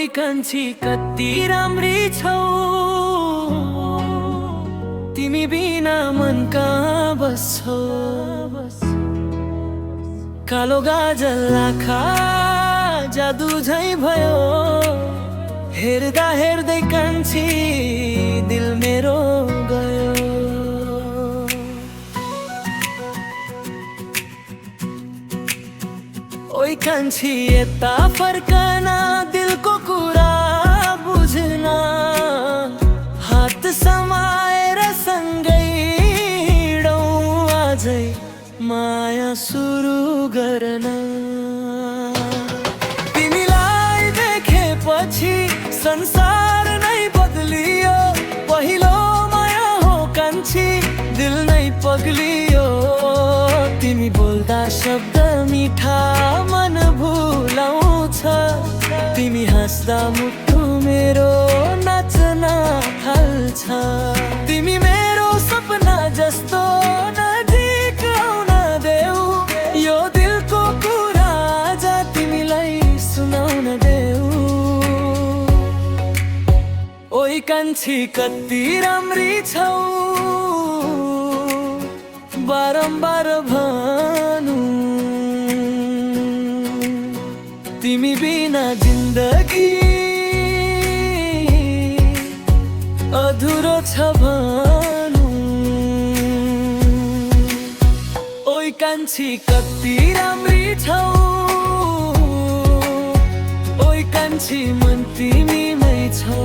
ओइ कान्छी कति राम्री छौ, तिमी बिना मन कहाँ बस्छौ। कालो गाजल आँखा जादु झै भयो, हेर्दा हेर्दै कान्छी दिल मेरो गयो। ओइ कान्छी यता फर्कन, दिलको कुरा बुझ्न, हात समाएर सँगै हिँडौँ आजै माया सुरु गर्न। तिमीलाई देखेपछि संसार नै बदलियो, पहिलो माया हो कान्छी दिल नै पग्लियो। तिमी बोल्दा शब्द मिठा मन भुलाउँछ, तिमी हाँस्दा मुटु मेरो नाच्न थाल्छ। तिमी मेरो सपना जस्तो नजिक आउन देऊ, यो दिलको कुरा आज तिमीलाई सुनाउन देऊ। ओइ कान्छी कति राम्री छौ, बारम्बार भनु तिमी बिना जिन्दगी अधुरो छ भनु। ओइ कान्छी कति राम्री छौ, ओइ कान्छी मन तिमीमै छौ।